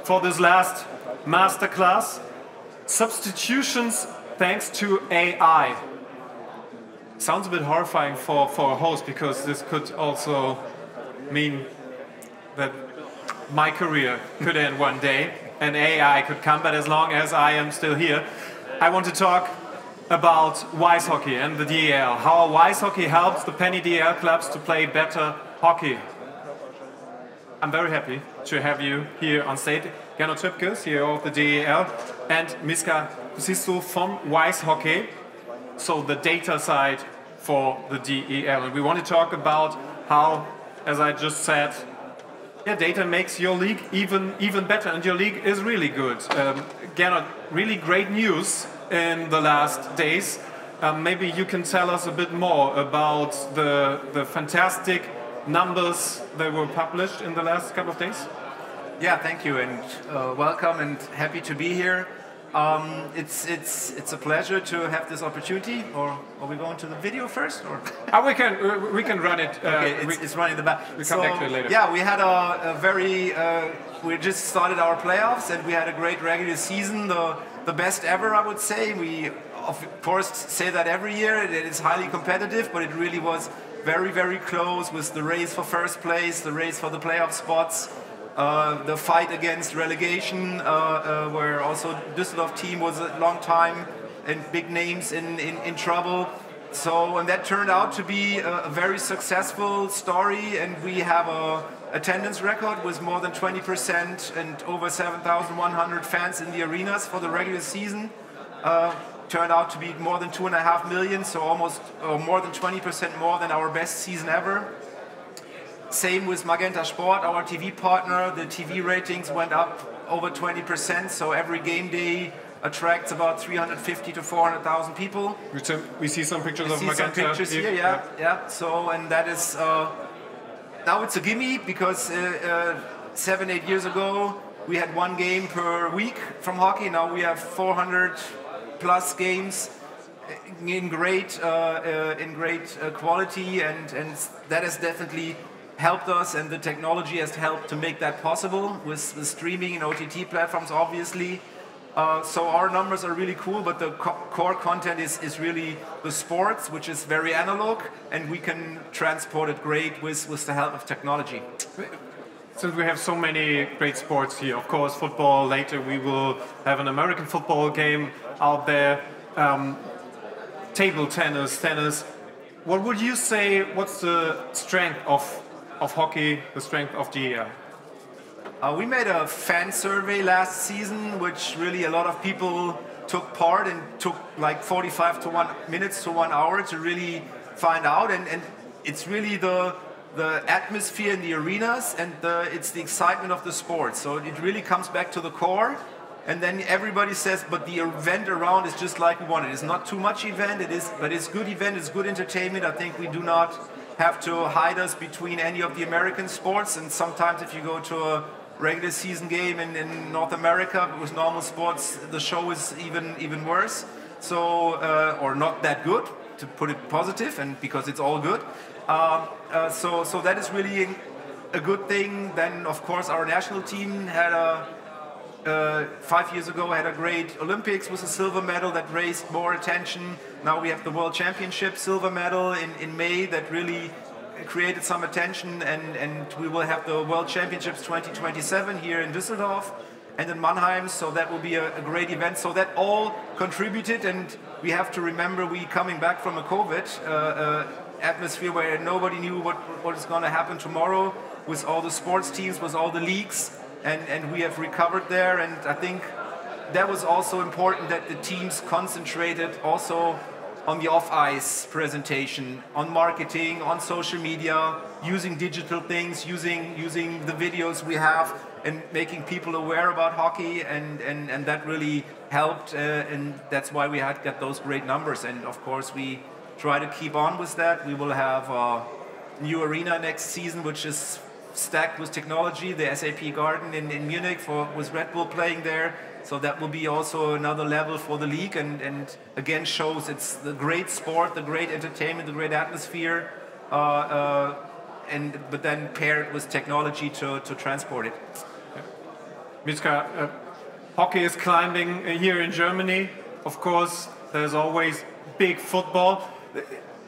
for this last masterclass. Substitutions thanks to AI. Sounds a bit horrifying for a host, because this could also mean that my career could end one day and AI could come, but as long as I am still here, I want to talk about Wisehockey and the DEL, how Wisehockey helps the penny DEL clubs to play better hockey. I'm very happy to have you here on stage. Gernot, CEO of the DEL, and Miska Kuusisto from Wisehockey, so the data side for the DEL. And we want to talk about how, as I just said, data makes your league even better, and your league is really good. Gernot, really great news in the last days. Maybe you can tell us a bit more about the fantastic numbers that were published in the last couple of days. Yeah, thank you, and welcome, and happy to be here. It's a pleasure to have this opportunity. Or are we going to the video first? Or we can run it. Okay, it's running the back. We come back to it later. Yeah, we had a very. We just started our playoffs, and we had a great regular season, the best ever, I would say. We of course say that every year. It is highly competitive, but it really was very close, with the race for first place, the race for the playoff spots. The fight against relegation, where also Düsseldorf team was a long time and big names in trouble. So, and that turned out to be a very successful story, and we have a attendance record with more than 20% and over 7,100 fans in the arenas for the regular season. Turned out to be more than 2.5 million, so almost more than 20% more than our best season ever. Same with Magenta Sport, our TV partner. The TV ratings went up over 20%, so every game day attracts about 350 to 400,000 people. We see some pictures of Magenta. Some pictures here, yeah. So, and that is now it's a gimme, because 7-8 years ago we had one game per week from hockey. Now we have 400 plus games in great quality, and that has definitely helped us, and the technology has helped to make that possible with streaming and OTT platforms, obviously. So our numbers are really cool, but the core content is really the sports, which is very analog, and we can transport it great with the help of technology. Since we have so many great sports here, of course, football, later we will have an American football game out there, table tennis. What would you say, what's the strength of hockey, the strength of DEL? We made a fan survey last season, which really a lot of people took part, and took like 45 minutes to 1 hour to really find out, and it's really the atmosphere in the arenas, and it's the excitement of the sport. So it really comes back to the core, and then everybody says, but the event around is just like we want it. It's not too much event, but it's good event, it's good entertainment. I think we do not have to hide us between any of the American sports, and sometimes if you go to a regular season game in North America with normal sports, the show is even worse, so or not that good, to put it positive, and because it's all good. So that is really a good thing. Then of course our national team had 5 years ago had a great Olympics with a silver medal that raised more attention. Now we have the World Championship silver medal in May that really created some attention, and we will have the World Championships 2027 here in Düsseldorf and in Mannheim, so that will be a great event. So that all contributed, and we have to remember we coming back from a COVID atmosphere where nobody knew what is going to happen tomorrow, with all the sports teams, with all the leagues, and we have recovered there. And I think that was also important, that the teams concentrated also on the off-ice presentation, on marketing, on social media, using digital things, using the videos we have, and making people aware about hockey, and that really helped, and that's why we had got those great numbers. And of course we try to keep on with that. We will have a new arena next season, which is stacked with technology, the SAP Garden in Munich, with Red Bull playing there. So that will be also another level for the league, and again shows it's the great sport, the great entertainment, the great atmosphere, but then paired with technology to transport it. Miska, hockey is climbing here in Germany. Of course, there's always big football.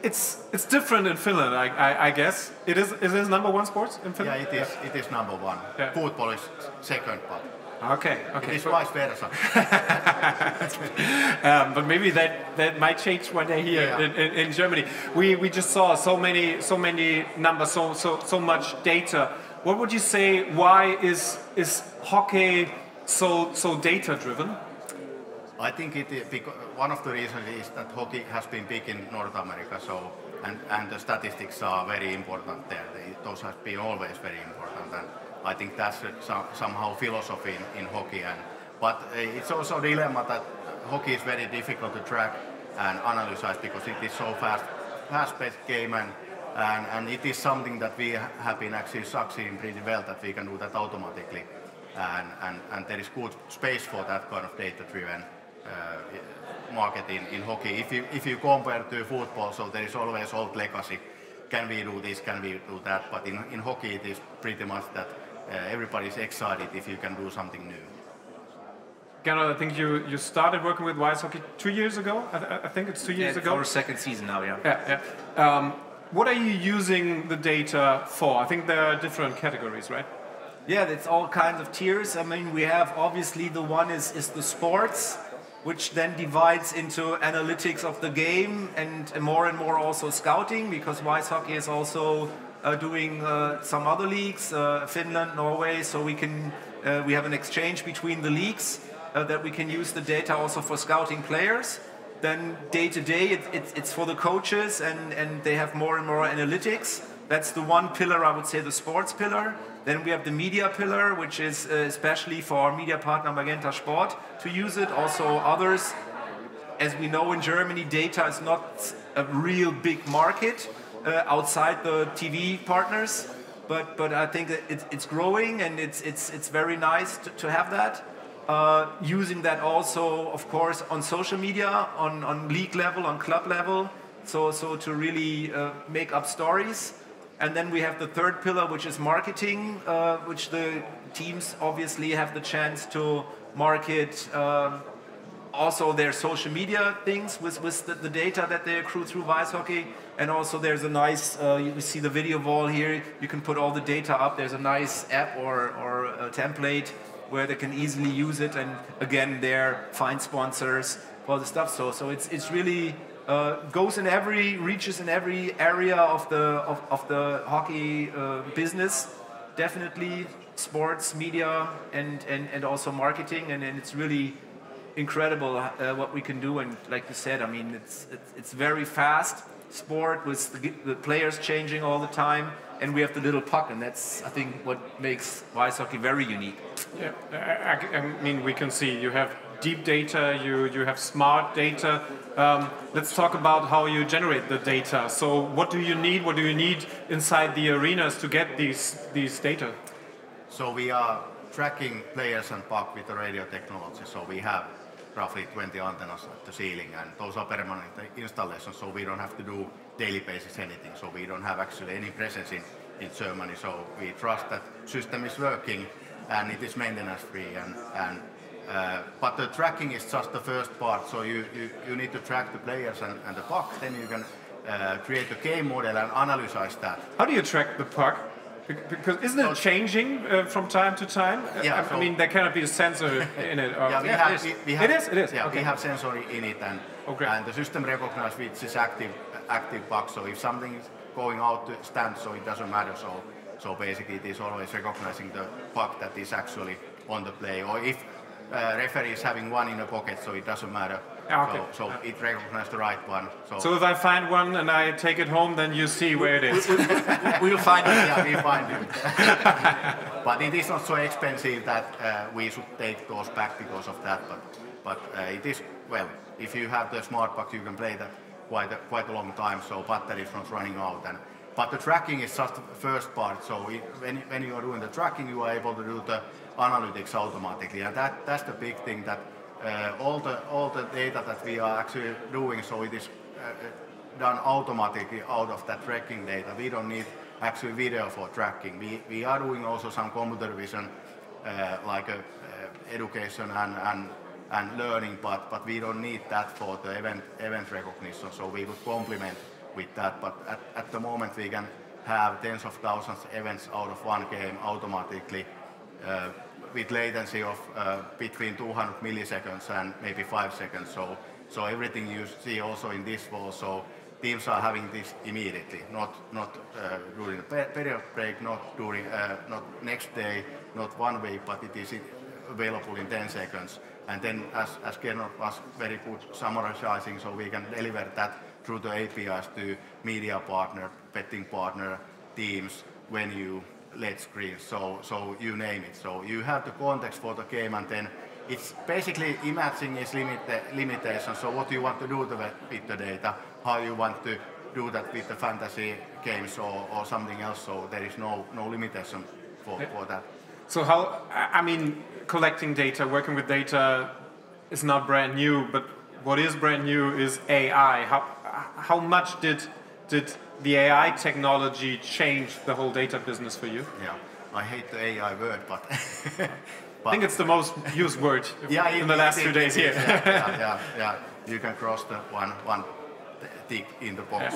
It's different in Finland, I guess. Is it number one sport in Finland? Yeah, it is number one. Yeah. Football is second, but okay. It is vice versa. But maybe that might change one day here in Germany. We just saw so many numbers, so much data. What would you say? Why is hockey so data driven? I think one of the reasons is that hockey has been big in North America, and the statistics are very important there. Those have been always very important, and I think that's somehow philosophy in hockey. But it's also a dilemma that hockey is very difficult to track and analyze because it is so fast-paced game, and it is something that we have been actually succeeding pretty well, that we can do that automatically, and there is good space for that kind of data-driven market in hockey. If you compare to football, so there is always old legacy. Can we do this? Can we do that? But in hockey, it is pretty much that everybody is excited if you can do something new. Gernot, I think you started working with Wisehockey 2 years ago. I think it's 2 years ago. Our second season now, yeah. Yeah. What are you using the data for? I think there are different categories, right? Yeah, it's all kinds of tiers. I mean, we have obviously the one is the sports, which then divides into analytics of the game and more also scouting, because Wisehockey is also doing some other leagues, Finland, Norway, so we have an exchange between the leagues that we can use the data also for scouting players. Then day to day it's for the coaches, and they have more and more analytics. That's the one pillar, I would say, the sports pillar. Then we have the media pillar, which is especially for our media partner Magenta Sport to use it. Also others, as we know in Germany, data is not a real big market outside the TV partners, but I think that it's growing, and it's very nice to have that. Using that also, of course, on social media, on league level, on club level, so to really make up stories. And then we have the third pillar, which is marketing, which the teams obviously have the chance to market also their social media things with the data that they accrue through Wisehockey. And also there's a nice, you see the video wall here, you can put all the data up. There's a nice app or a template where they can easily use it, and again there find sponsors for the stuff. So it's really reaches in every area of the hockey business. Definitely sports, media, and also marketing, and it's really incredible what we can do. And like you said, I mean, it's very fast sport with the players changing all the time, and we have the little puck, and that's, I think, what makes Wisehockey very unique. Yeah, I mean, we can see you have deep data, you have smart data. Let's talk about how you generate the data. So what do you need inside the arenas to get these data? So we are tracking players and puck with the radio technology. So we have roughly 20 antennas at the ceiling, and those are permanent installations, so we don't have to do daily basis anything. So we don't have actually any presence in Germany. So we trust that system is working and it is maintenance free. But the tracking is just the first part. So you need to track the players and the puck. Then you can create a game model and analyze that. How do you track the puck? Because isn't it changing from time to time? Yeah, I mean, there cannot be a sensor in it. Yeah, it is. Yeah, okay. we have sensor in it, and the system recognizes which is active puck. So if something is going out to stand, so it doesn't matter. So basically, it is always recognizing the puck that is actually on the play. Or if referee is having one in a pocket, so it doesn't matter. Okay. So it recognizes the right one. So if I find one and I take it home, then you see where it is. We'll find it. Yeah, we'll find it. But it is not so expensive that we should take those back because of that. But it is, well, if you have the smart puck, you can play that quite a long time. So battery is not running out. But the tracking is just the first part. So when you are doing the tracking, you are able to do the analytics automatically, and that's the big thing, that all the data that we are actually doing, so it is done automatically out of that tracking data. We don't need actually video for tracking. We are doing also some computer vision like education and learning, but we don't need that for the event recognition, so we would complement with that. But at the moment we can have tens of thousands of events out of one game automatically with latency of between 200 milliseconds and maybe 5 seconds. So everything you see also in this wall, so teams are having this immediately, not during the period break, not during not next day, not 1 week, but it is available in 10 seconds. And then, as Gernot was very good summarizing, so we can deliver that through the APIs to media partner, betting partner, teams, venue, LED screen, so you name it. So you have the context for the game, and then it's basically imaging is limitation. So what you want to do with the data, how you want to do that with the fantasy games or something else. So there is no limitation for that. So how, I mean, collecting data, working with data is not brand new, but what is brand new is AI. How much did the AI technology change the whole data business for you? Yeah, I hate the AI word, but I think it's the most used word in the last 2 days here. Yeah. You can cross the one tick in the box.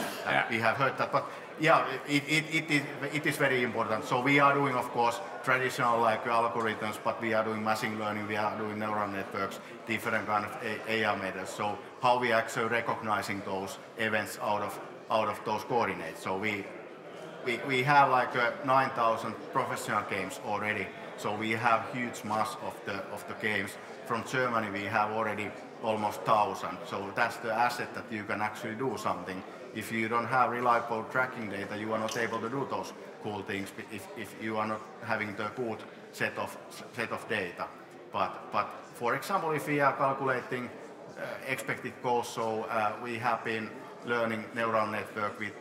We have heard that, but yeah, it is very important. So we are doing, of course, traditional like algorithms, but we are doing machine learning, we are doing neural networks, different kind of AI methods. So how we actually recognizing those events out of those coordinates. So we have like 9,000 professional games already. So we have huge mass of the games. From Germany we have already almost 1,000. So that's the asset that you can actually do something. If you don't have reliable tracking data, you are not able to do those cool things if you are not having the good set of data. But for example, if we are calculating expected goals, so we have been learning neural network with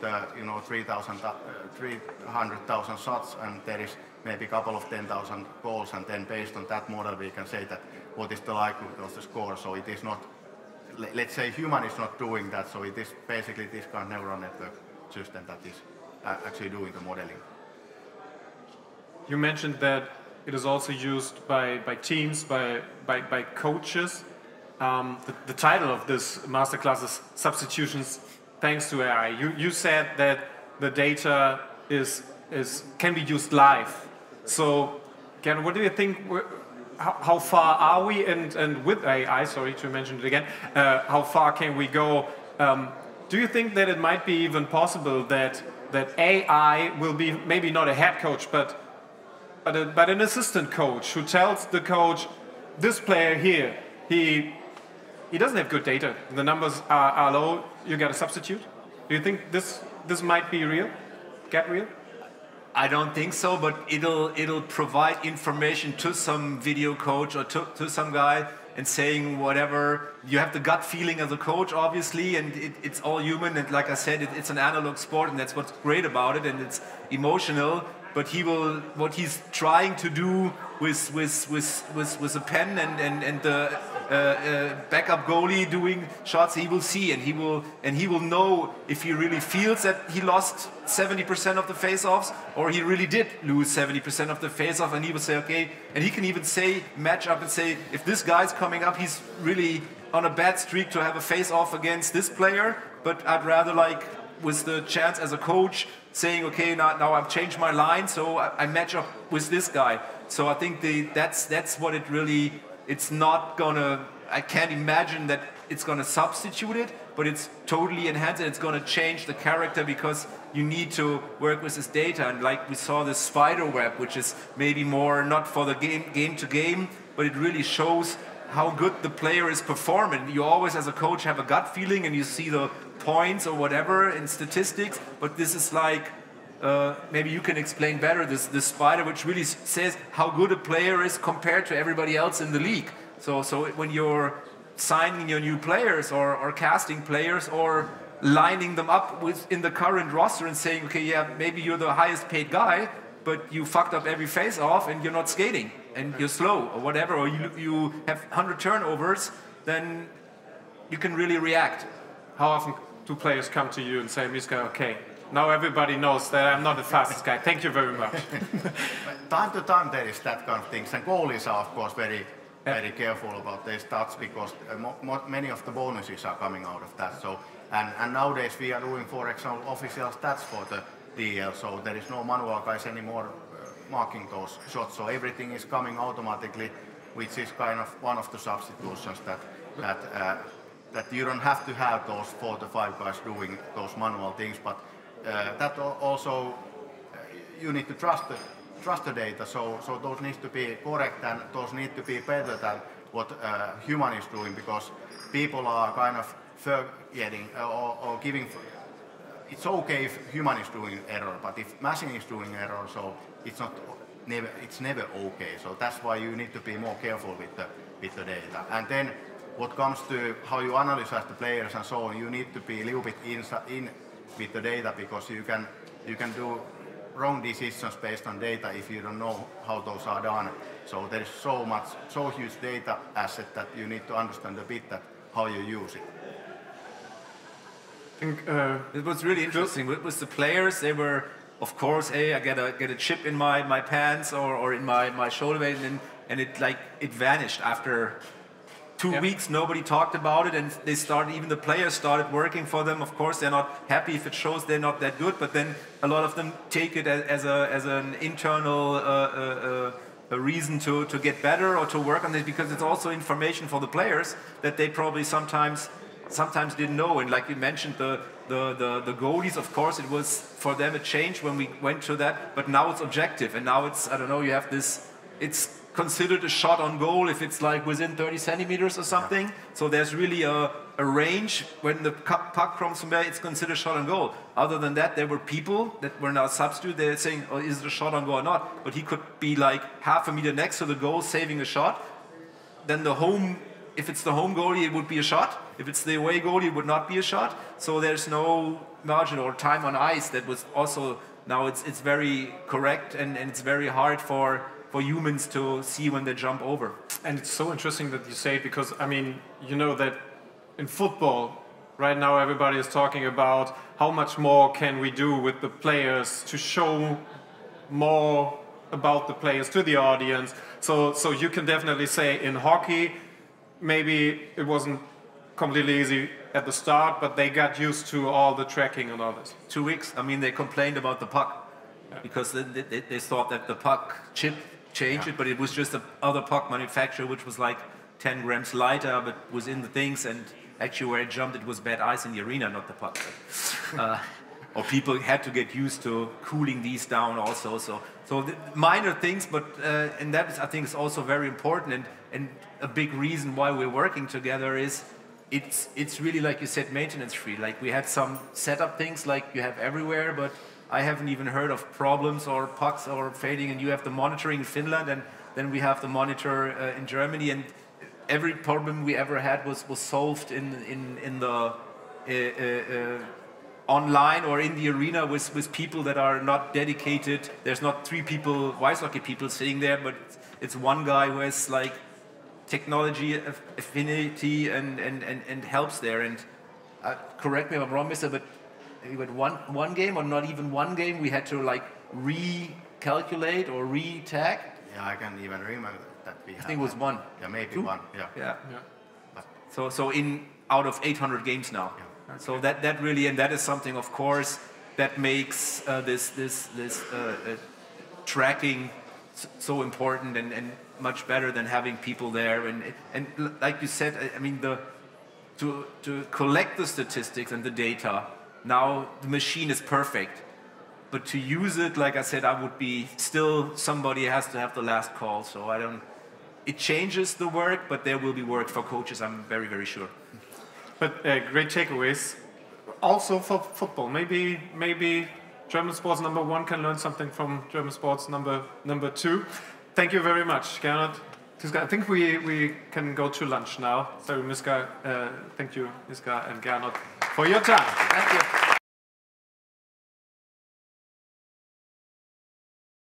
300,000 shots, and there is maybe a couple of 10,000 goals, and then based on that model we can say that what is the likelihood of the score. So it is not, let's say human is not doing that, so it is basically this kind of neural network system that is actually doing the modeling. You mentioned that it is also used by teams, by coaches. The title of this masterclass is Substitutions Thanks to AI. You said that the data can be used live. So, Gernot, what do you think? How far are we? And with AI, sorry to mention it again, how far can we go? Do you think that it might be even possible that AI will be maybe not a head coach, but an assistant coach who tells the coach, this player here, he doesn't have good data. The numbers are low. You got a substitute. Do you think this might be real? Get real? I don't think so, but it'll provide information to some video coach or to some guy and saying whatever. You have the gut feeling as a coach, obviously, and it's all human. And like I said, it's an analog sport, and that's what's great about it, and it's emotional. But what he's trying to do with a pen and the backup goalie doing shots, he will see, and he will know if he really feels that he lost 70% of the face-offs or he really did lose 70% of the face-off, and he will say, okay, and he can even say, match up and say, if this guy's coming up, he's really on a bad streak to have a face-off against this player, but I'd rather, like, with the chance as a coach saying, okay, now I've changed my line, so I match up with this guy. So I think that's what it really, it's not gonna, I can't imagine that it's gonna substitute it, but it's totally enhanced, and it's gonna change the character because you need to work with this data. And like we saw this spider web, which is maybe more not for the game to game, but it really shows how good the player is performing. You always, as a coach, have a gut feeling and you see the points or whatever in statistics, but this is like, maybe you can explain better, this spider, which really says how good a player is compared to everybody else in the league. So when you're signing your new players or casting players or lining them up in the current roster and saying, okay, yeah, maybe you're the highest paid guy, but you fucked up every face-off and you're not skating and you're slow or whatever, or you have 100 turnovers, then you can really react. How often do players come to you and say, Miska, okay, now everybody knows that I'm not the fastest guy. Thank you very much. Time to time there is that kind of things, and goalies are of course very careful about their stats because many of the bonuses are coming out of that. So and nowadays we are doing, for example, official stats for the DL, so there is no manual guys anymore marking those shots. So everything is coming automatically, which is kind of one of the substitutions that you don't have to have those 4 to 5 guys doing those manual things, but that also you need to trust the data, so those need to be correct and those need to be better than what human is doing, because people are kind of forgetting or giving. It's okay if human is doing error, but if machine is doing error, so it's never okay. So that's why you need to be more careful with the data. And then what comes to how you analyze the players and so on, you need to be a little bit in with the data, because you can do wrong decisions based on data if you don't know how those are done. So there is so huge data asset that you need to understand a bit that how you use it. I think it was really interesting with the players. They were, of course, hey, I get a chip in my pants or in my shoulder vein, and it vanished after 2 weeks. Nobody talked about it, and even the players started working for them. Of course, they're not happy if it shows they're not that good, but then a lot of them take it as an internal a reason to get better or to work on this, because it's also information for the players that they probably sometimes didn't know. And like you mentioned, the goalies, of course, it was for them a change when we went to that, but now it's objective, and now it's, I don't know, you have this, it's considered a shot on goal if it's like within 30 centimeters or something. Yeah. So there's really a range. When the puck comes from there, it's considered shot on goal. Other than that, there were people that were now substitute. They're saying, oh, is it a shot on goal or not? But he could be like half a meter next to the goal saving a shot. Then if it's the home goalie, it would be a shot. If it's the away goalie, it would not be a shot. So there's no margin or time on ice. That was also, now it's very correct, and it's very hard for humans to see when they jump over. And it's so interesting that you say it, because I mean, you know that in football right now everybody is talking about how much more can we do with the players to show more about the players to the audience. So you can definitely say in hockey, maybe it wasn't completely easy at the start, but they got used to all the tracking and all this. 2 weeks, I mean, they complained about the puck because they thought that the puck chip changed it, but it was just the other puck manufacturer, which was like 10 grams lighter, but was in the things, and actually where it jumped, it was bad ice in the arena, not the puck. Or people had to get used to cooling these down also. So the minor things, but and that is, I think, is also very important, and a big reason why we're working together is it's really, like you said, maintenance free. Like we had some setup things like you have everywhere, but I haven't even heard of problems or pucks or fading, and you have the monitoring in Finland, and then we have the monitor in Germany, and every problem we ever had was solved in the online or in the arena with people that are not dedicated. There's not 3 people, Wisehockey people sitting there, but it's one guy who has like technology affinity and helps there. And correct me if I'm wrong, Mister, but we had one game, or not even one game, we had to like recalculate or re-tag. Yeah, I can't even remember that we had. I think it was 1. Yeah, maybe 2? 1. Yeah. So out of 800 games now. Yeah. So that really, and that is something, of course, that makes this tracking so important and much better than having people there. And like you said, I mean, to collect the statistics and the data, now the machine is perfect. But to use it, like I said, I would be still, somebody has to have the last call. So it changes the work, but there will be work for coaches, I'm very, very sure. But great takeaways. Also for football, maybe German sports number 1 can learn something from German sports number 2. Thank you very much, Gernot. I think we can go to lunch now. So Miska, thank you, Miska and Gernot, for your time. Thank you.